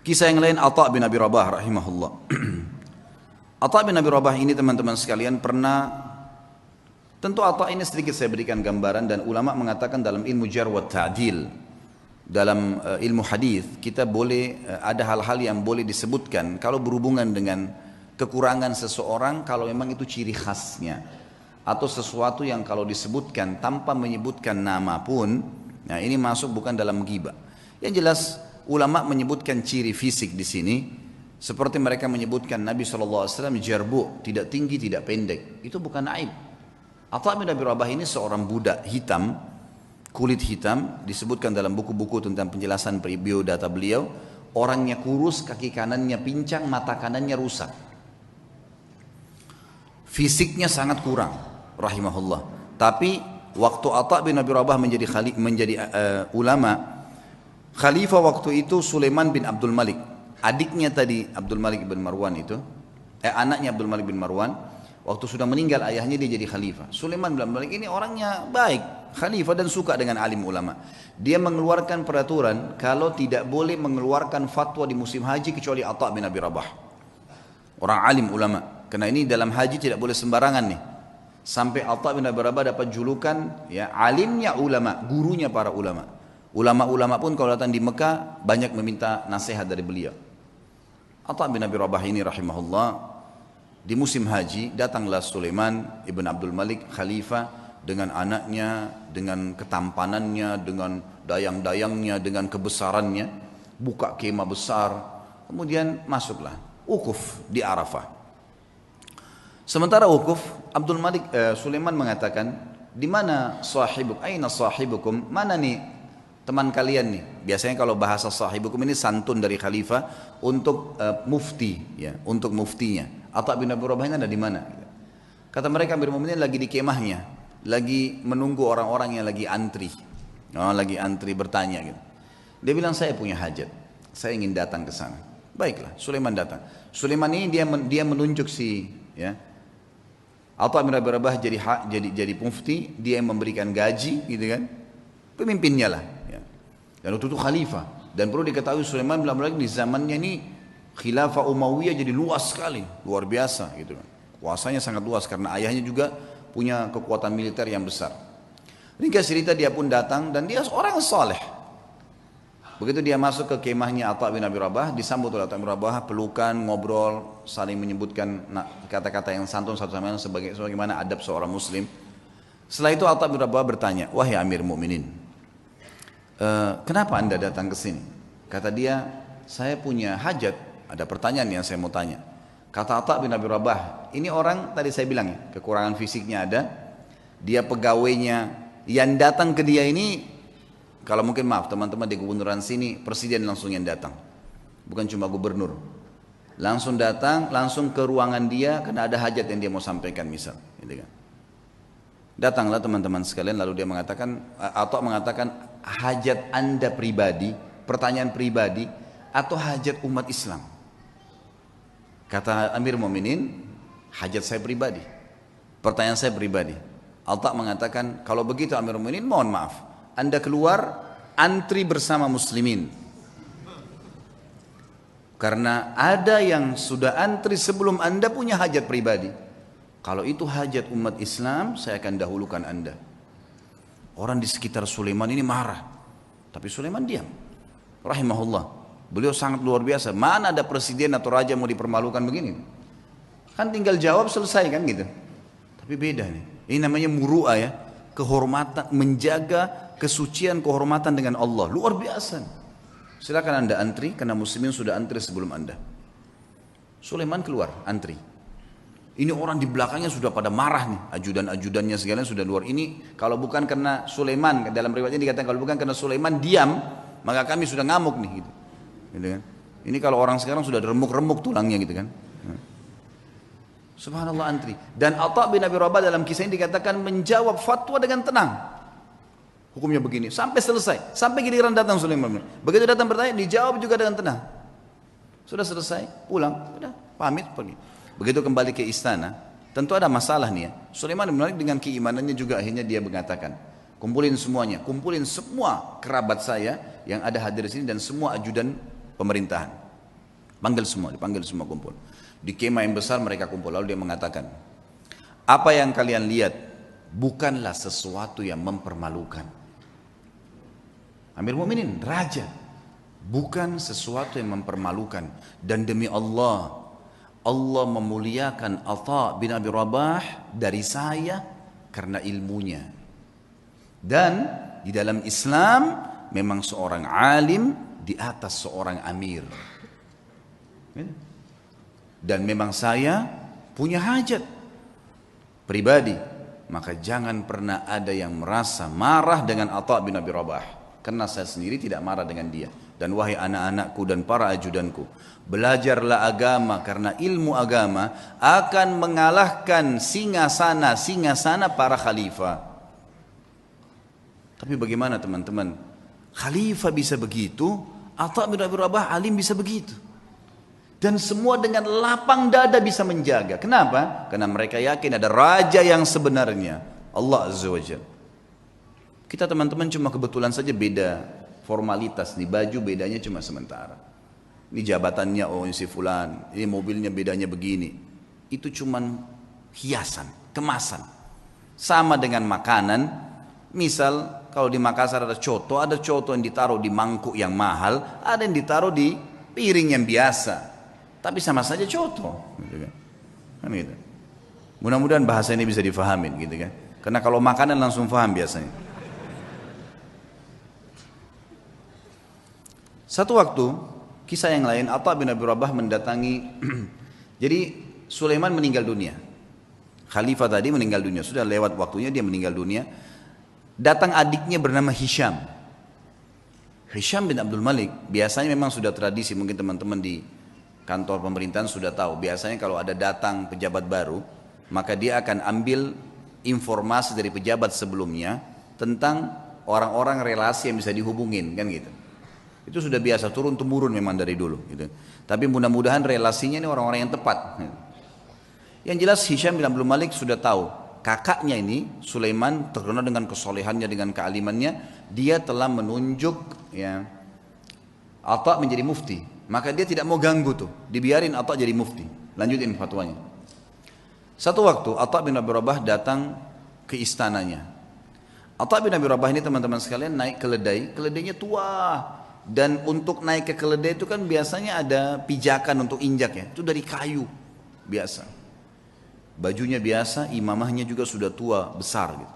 Kisah yang lain Atha bin Abi Rabah rahimahullah. Atha bin Abi Rabah ini teman-teman sekalian pernah, tentu Atha ini sedikit saya berikan gambaran, dan ulama mengatakan dalam ilmu jarh wa ta'dil, dalam ilmu hadis kita boleh ada hal-hal yang boleh disebutkan kalau berhubungan dengan kekurangan seseorang, kalau memang itu ciri khasnya, atau sesuatu yang kalau disebutkan tanpa menyebutkan nama pun, nah ini masuk bukan dalam ghibah. Yang jelas ulama menyebutkan ciri fisik di sini, seperti mereka menyebutkan Nabi SAW jarbu, tidak tinggi tidak pendek, itu bukan aib. Atha bin Abi Rabah ini seorang budak hitam, kulit hitam, disebutkan dalam buku-buku tentang penjelasan biodata beliau, orangnya kurus, kaki kanannya pincang, mata kanannya rusak, fisiknya sangat kurang rahimahullah. Tapi waktu Atha bin Abi Rabah menjadi ulama, khalifah waktu itu Sulaiman bin Abdul Malik, adiknya tadi Abdul Malik bin Marwan itu, anaknya Abdul Malik bin Marwan, waktu sudah meninggal ayahnya dia jadi khalifah. Sulaiman bin Abdul Malik ini orangnya baik, khalifah dan suka dengan alim ulama. Dia mengeluarkan peraturan kalau tidak boleh mengeluarkan fatwa di musim haji kecuali Atha bin Abi Rabah, orang alim ulama. Karena ini dalam haji tidak boleh sembarangan nih. Sampai Atha bin Abi Rabah dapat julukan ya alimnya ulama, gurunya para ulama. Ulama-ulama pun kalau datang di Mekah banyak meminta nasihat dari beliau. Atha bin Abi Rabah ini rahimahullah, di musim haji datanglah Sulaiman ibn Abdul Malik khalifah dengan anaknya, dengan ketampanannya, dengan dayang-dayangnya, dengan kebesarannya, buka kemah besar, kemudian masuklah wukuf di Arafah. Sementara wukuf, Sulaiman mengatakan, di mana sahibuk, aina sahibukum, mana nih teman kalian nih? Biasanya kalau bahasa sahibukum ini santun dari khalifah untuk mufti, ya, untuk muftinya. Atha bin Abi Rabah ini ada di mana? Kata mereka, Amirul Mukminin lagi di kemahnya, lagi menunggu orang-orang yang lagi antri, lagi antri bertanya gitu. Dia bilang, saya punya hajat, saya ingin datang ke sana. Baiklah, Sulaiman datang. Sulaiman ini dia menunjuk si, ya, Atha bin Abi Rabah jadi mufti, dia yang memberikan gaji, gitu kan? Pemimpinnya lah. Dan waktu itu khalifah, dan perlu diketahui Sulaiman bin Abdul Malik di zamannya ini khilafah Umayyah jadi luas sekali, luar biasa gitu kan. Kuasanya sangat luas karena ayahnya juga punya kekuatan militer yang besar. Ringkas cerita, dia pun datang dan dia seorang yang saleh. Begitu dia masuk ke kemahnya Atha bin Abi Rabah, disambut oleh Atha bin Abi Rabah, pelukan, ngobrol, saling menyebutkan kata-kata yang santun satu sama lain sebagaimana adab seorang muslim. Setelah itu Atha bin Rabah bertanya, wahai Amir Mukminin, kenapa anda datang ke sini? Kata dia, saya punya hajat, ada pertanyaan yang saya mau tanya. Kata Atha bin Abi Rabah, ini orang tadi saya bilang ya, kekurangan fisiknya ada, dia pegawainya yang datang ke dia ini, kalau mungkin maaf teman-teman di gubernuran sini, presiden langsung yang datang, bukan cuma gubernur, langsung datang, langsung ke ruangan dia karena ada hajat yang dia mau sampaikan misal, gitu kan. Datanglah teman-teman sekalian, lalu dia mengatakan, atau mengatakan, hajat anda pribadi, pertanyaan pribadi, atau hajat umat Islam? Kata Amir Mu'minin, hajat saya pribadi, pertanyaan saya pribadi. Atha mengatakan, kalau begitu Amir Mu'minin, mohon maaf, anda keluar antri bersama muslimin, karena ada yang sudah antri sebelum anda punya hajat pribadi. Kalau itu hajat umat Islam, saya akan dahulukan anda. Orang di sekitar Sulaiman ini marah, tapi Sulaiman diam. Rahimahullah, beliau sangat luar biasa. Mana ada presiden atau raja mau dipermalukan begini? Kan tinggal jawab selesai kan gitu. Tapi beda nih. Ini namanya muru'ah ya, kehormatan, menjaga kesucian kehormatan dengan Allah. Luar biasa. Silakan anda antri, karena muslimin sudah antri sebelum anda. Sulaiman keluar antri. Ini orang di belakangnya sudah pada marah nih, ajudan-ajudannya segala sudah luar. Ini kalau bukan karena Sulaiman, dalam riwayatnya dikatakan kalau bukan karena Sulaiman diam, maka kami sudah ngamuk nih gitu. Gitu kan? Ini kalau orang sekarang sudah remuk-remuk tulangnya gitu kan. Subhanallah antri. Dan Atha bin Abi Rabah dalam kisah ini dikatakan menjawab fatwa dengan tenang. Hukumnya begini sampai selesai, sampai giliran datang Sulaiman. Begitu datang bertanya, dijawab juga dengan tenang. Sudah selesai, pulang, sudah pamit pergi. Begitu kembali ke istana, tentu ada masalah nih ya. Sulaiman bin Malik dengan keimanannya juga akhirnya dia mengatakan, kumpulin semuanya, kumpulin semua kerabat saya yang ada hadir di sini dan semua ajudan pemerintahan. dipanggil semua kumpul. Di kemah yang besar mereka kumpul, lalu dia mengatakan, apa yang kalian lihat bukanlah sesuatu yang mempermalukan. Amir Mu'minin, raja, bukan sesuatu yang mempermalukan. Dan demi Allah, Allah memuliakan Atha bin Abi Rabah dari saya karena ilmunya. Dan di dalam Islam memang seorang alim di atas seorang amir. Dan memang saya punya hajat pribadi, maka jangan pernah ada yang merasa marah dengan Atha bin Abi Rabah, karena saya sendiri tidak marah dengan dia. Dan wahai anak-anakku dan para ajudanku, belajarlah agama, karena ilmu agama akan mengalahkan singasana para khalifah. Tapi bagaimana teman-teman, khalifah bisa begitu, Atha bin Abi Rabah alim bisa begitu. Dan semua dengan lapang dada bisa menjaga. Kenapa? Karena mereka yakin ada raja yang sebenarnya, Allah Azza wa Jalla. Kita teman-teman cuma kebetulan saja beda formalitas nih, baju bedanya cuma sementara. Ini jabatannya, oh ini si fulan, ini mobilnya bedanya begini. Itu cuma hiasan, kemasan. Sama dengan makanan, misal kalau di Makassar ada coto yang ditaruh di mangkuk yang mahal, ada yang ditaruh di piring yang biasa. Tapi sama saja coto, gitu kan gitu. Mudah-mudahan bahasa ini bisa difahamin, gitu kan. Karena kalau makanan langsung paham biasanya. Satu waktu, kisah yang lain, Atha bin Abi Rabah mendatangi, jadi Sulaiman meninggal dunia. Khalifah tadi meninggal dunia, sudah lewat waktunya dia meninggal dunia. Datang adiknya bernama Hisham. Hisham bin Abdul Malik, biasanya memang sudah tradisi, mungkin teman-teman di kantor pemerintahan sudah tahu, biasanya kalau ada datang pejabat baru, maka dia akan ambil informasi dari pejabat sebelumnya tentang orang-orang relasi yang bisa dihubungin, kan gitu. Itu sudah biasa, turun-temurun memang dari dulu gitu. Tapi mudah-mudahan relasinya ini orang-orang yang tepat. Yang jelas Hisham bin Abdul Malik sudah tahu, kakaknya ini Sulaiman terkenal dengan kesolehannya, dengan kealimannya, dia telah menunjuk ya Atha menjadi mufti. Maka dia tidak mau ganggu tuh, dibiarin Atha jadi mufti, lanjutin fatwanya. Satu waktu Atha bin Abi Rabah datang ke istananya. Atha bin Abi Rabah ini teman-teman sekalian naik keledai, keledainya tua. Dan untuk naik ke keledai itu kan biasanya ada pijakan untuk injak ya, itu dari kayu biasa. Bajunya biasa, imamahnya juga sudah tua, besar gitu.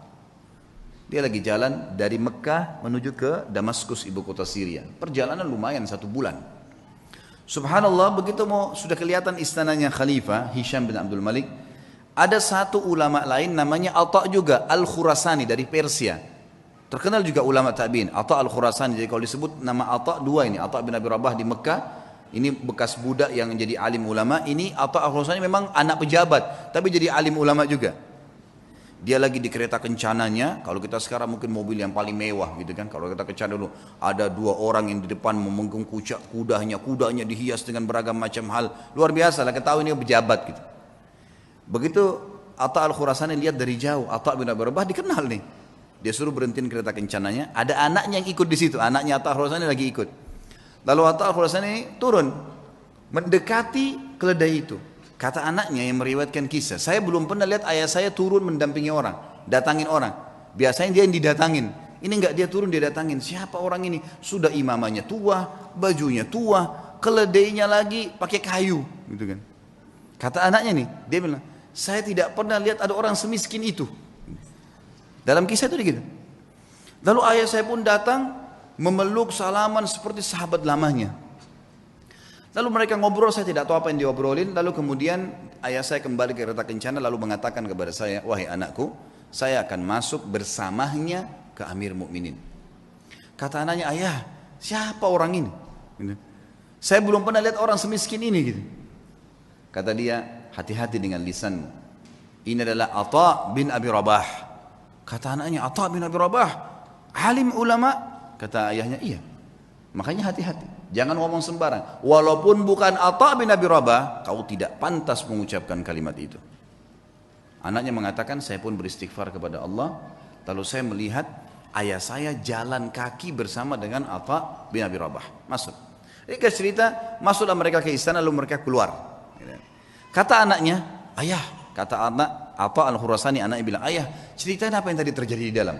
Dia lagi jalan dari Mekah menuju ke Damaskus, ibu kota Syria. Perjalanan lumayan 1 bulan. Subhanallah, begitu mau sudah kelihatan istananya Khalifah Hisham bin Abdul Malik, ada satu ulama lain namanya Atha juga Al-Khurasani dari Persia. Terkenal juga ulama tabi'in, Atha Al-Khurasani. Jadi kalau disebut nama Atha dua ini, Atha bin Abi Rabah di Mekah, ini bekas budak yang jadi alim ulama, ini Atha Al-Khurasani memang anak pejabat, tapi jadi alim ulama juga. Dia lagi di kereta kencananya, kalau kita sekarang mungkin mobil yang paling mewah gitu kan. Kalau kita kencana dulu, ada 2 orang yang di depan memegang kudanya dihias dengan beragam macam hal. Luar biasa lah, ketahui ini pejabat gitu. Begitu Atha Al-Khurasani lihat dari jauh, Atha bin Abi Rabah dikenal nih. Dia suruh berhentiin kereta kencananya, ada anaknya yang ikut di situ, anaknya Atha Al-Khurasani lagi ikut. Lalu Atha Al-Khurasani turun, mendekati keledai itu. Kata anaknya yang meriwayatkan kisah, saya belum pernah lihat ayah saya turun mendampingi orang, datangin orang. Biasanya dia yang didatangin. Ini enggak, dia turun dia datangin. Siapa orang ini? Sudah imamahnya tua, bajunya tua, keledainya lagi pakai kayu, gitu kan. Kata anaknya nih, dia bilang, saya tidak pernah lihat ada orang semiskin itu. Dalam kisah itu gitu. Lalu ayah saya pun datang memeluk salaman seperti sahabat lamanya. Lalu mereka ngobrol, saya tidak tahu apa yang diobrolin. Lalu kemudian ayah saya kembali ke kereta kencana lalu mengatakan kepada saya, wahai anakku, saya akan masuk bersamanya ke Amir Mukminin. Kata anaknya, ayah, siapa orang ini? Saya belum pernah lihat orang semiskin ini gitu. Kata dia, hati-hati dengan lisanmu. Ini adalah Atha bin Abi Rabah. Kata anaknya, Atha bin Abi Rabah, alim ulama. Kata ayahnya, iya. Makanya hati-hati. Jangan ngomong sembarang. Walaupun bukan Atha bin Abi Rabah, kau tidak pantas mengucapkan kalimat itu. Anaknya mengatakan, saya pun beristighfar kepada Allah. Lalu saya melihat ayah saya jalan kaki bersama dengan Atha bin Abi Rabah. Masuk. Ringkas cerita, masuklah mereka ke istana lalu mereka keluar. Kata anaknya, ayah, kata anak Atha al-Khurasani, anaknya bilang, ayah, ceritain apa yang tadi terjadi di dalam.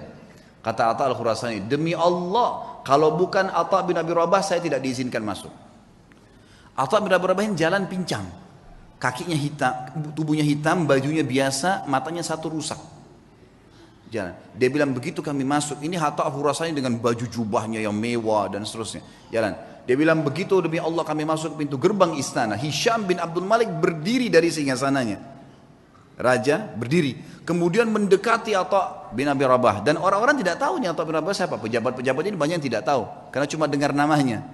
Kata Atha al-Khurasani, demi Allah, kalau bukan Atha bin Abi Rabah, saya tidak diizinkan masuk. Atha bin Abi Rabah jalan pincang, kakinya hitam, tubuhnya hitam, bajunya biasa, matanya satu rusak. Jalan. Dia bilang begitu kami masuk, ini Atha al-Khurasani dengan baju jubahnya yang mewah dan seterusnya. Jalan. Dia bilang begitu demi Allah kami masuk pintu gerbang istana. Hisham bin Abdul Malik berdiri dari singgasananya. Raja berdiri. Kemudian mendekati Atha bin Abi Rabah. Dan orang-orang tidak tahu nih Atha bin Rabah siapa. Pejabat-pejabat ini banyak yang tidak tahu. Karena cuma dengar namanya.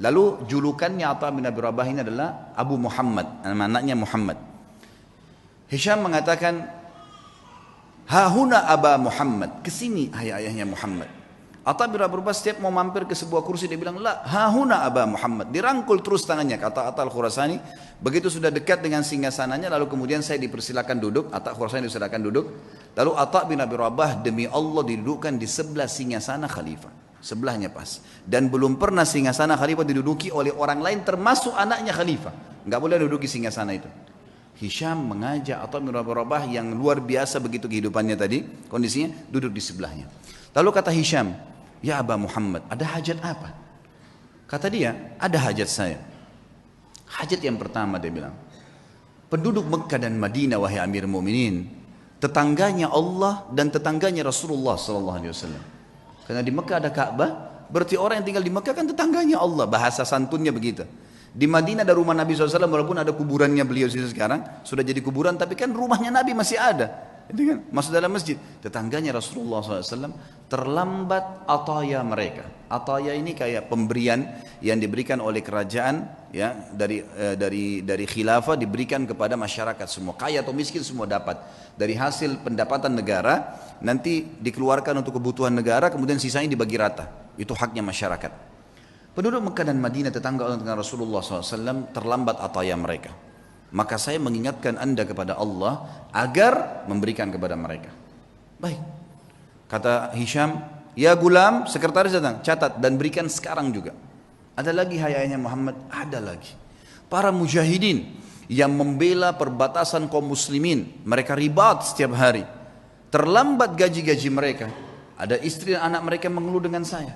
Lalu julukannya Atha bin Abi Rabah ini adalah Abu Muhammad. Anaknya Muhammad. Hisham mengatakan, hahuna Aba Muhammad. Kesini ayahnya Muhammad. Atha bin Abi Rabah setiap mau mampir ke sebuah kursi dia bilang, la hahuna Aba Muhammad. Dirangkul terus tangannya, kata Atha al-Khurasani. Begitu sudah dekat dengan singgasananya, lalu kemudian saya dipersilakan duduk. Atha al-Khurasani dipersilakan duduk. Lalu Atha bin Abi Rabah demi Allah didudukkan di sebelah singgasana khalifah. Sebelahnya pas. Dan belum pernah singgasana khalifah diduduki oleh orang lain termasuk anaknya khalifah. Enggak boleh duduki singgasana itu. Hisham mengajak Atha bin Abi Rabah yang luar biasa begitu kehidupannya tadi, kondisinya duduk di sebelahnya. Lalu kata Hisham, ya Aba Muhammad, ada hajat apa? Kata dia, ada hajat saya. Hajat yang pertama dia bilang, penduduk Mekah dan Madinah wahai Amir Mu'minin, tetangganya Allah dan tetangganya Rasulullah SAW. Karena di Mekah ada Ka'bah, berarti orang yang tinggal di Mekah kan tetangganya Allah, bahasa santunnya begitu. Di Madinah ada rumah Nabi SAW, walaupun ada kuburannya beliau sekarang, sudah jadi kuburan, tapi kan rumahnya Nabi masih ada. Itu kan masuk dalam masjid. Tetangganya Rasulullah SAW terlambat ataya mereka. Ataya ini kayak pemberian yang diberikan oleh kerajaan, ya, dari khilafah diberikan kepada masyarakat semua, kaya atau miskin semua dapat. Dari hasil pendapatan negara nanti dikeluarkan untuk kebutuhan negara, kemudian sisanya dibagi rata. Itu haknya masyarakat. Penduduk Mekah dan Madinah tetangga dengan Rasulullah SAW terlambat ataya mereka. Maka saya mengingatkan anda kepada Allah agar memberikan kepada mereka. Baik. Kata Hisham, ya gulam, sekretaris datang, catat dan berikan sekarang juga. Ada lagi ayahnya Muhammad, ada lagi. Para mujahidin yang membela perbatasan kaum muslimin, mereka ribat setiap hari. Terlambat gaji-gaji mereka. Ada istri dan anak mereka mengeluh dengan saya.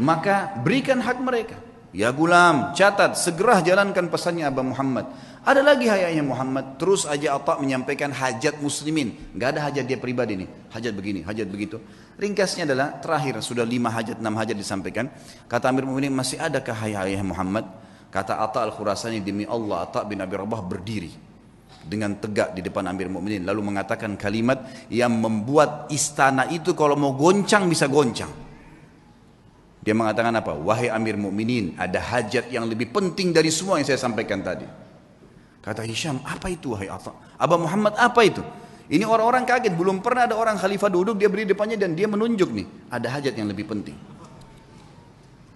Maka berikan hak mereka. Ya gulam, catat, segera jalankan pesannya Aba Muhammad. Ada lagi hayatnya Muhammad, terus aja Atha menyampaikan hajat muslimin. Gak ada hajat dia pribadi nih, hajat begini, hajat begitu. Ringkasnya adalah terakhir, sudah 5 hajat, 6 hajat disampaikan. Kata Amir Mu'minin, masih adakah hayat Muhammad? Kata Atha al-Khurasani, demi Allah Atha bin Abi Rabah berdiri dengan tegak di depan Amir Mu'minin, lalu mengatakan kalimat yang membuat istana itu kalau mau goncang bisa goncang. Dia mengatakan apa? Wahai Amir Mu'minin, ada hajat yang lebih penting dari semua yang saya sampaikan tadi. Kata Hisham, apa itu wahai Atha? Aba Muhammad, apa itu? Ini orang-orang kaget, belum pernah ada orang khalifah duduk, dia berdiri depannya dan dia menunjuk nih, ada hajat yang lebih penting.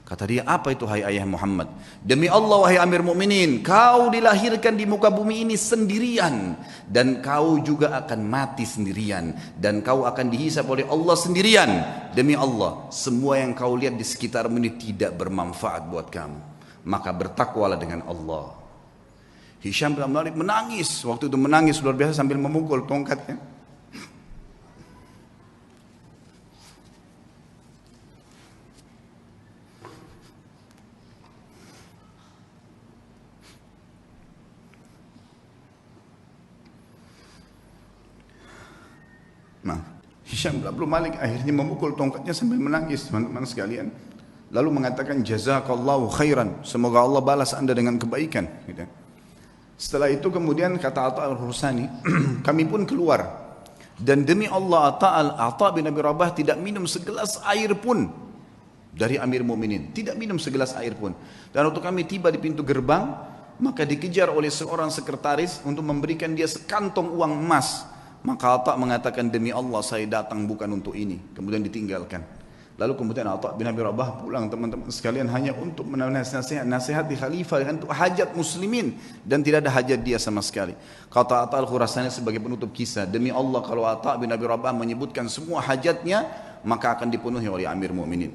Kata dia, apa itu hai ayah Muhammad? Demi Allah wahai Amir Mu'minin, kau dilahirkan di muka bumi ini sendirian, dan kau juga akan mati sendirian, dan kau akan dihisab oleh Allah sendirian. Demi Allah, semua yang kau lihat di sekitarmu ini tidak bermanfaat buat kamu, maka bertakwalah dengan Allah. Hisham bin Malik menangis, waktu itu menangis luar biasa sambil memukul tongkatnya. Nah, Hisham bin Malik akhirnya memukul tongkatnya sambil menangis, teman-teman sekalian. Lalu mengatakan jazakallahu khairan, semoga Allah balas anda dengan kebaikan, gitu. Setelah itu kemudian kata Atha al-Khurasani, kami pun keluar. Dan demi Allah Atha bin Abi Rabah tidak minum segelas air pun dari Amir Mu'minin. Tidak minum segelas air pun. Dan waktu kami tiba di pintu gerbang, maka dikejar oleh seorang sekretaris untuk memberikan dia sekantong uang emas. Maka Atha mengatakan demi Allah saya datang bukan untuk ini. Kemudian ditinggalkan. Lalu kemudian Atha bin Abi Rabah pulang teman-teman sekalian hanya untuk menasihati khalifah untuk hajat muslimin dan tidak ada hajat dia sama sekali. Kata Atha al-Khurasani sebagai penutup kisah, demi Allah kalau Atha bin Abi Rabah menyebutkan semua hajatnya maka akan dipenuhi oleh Amir Mu'minin.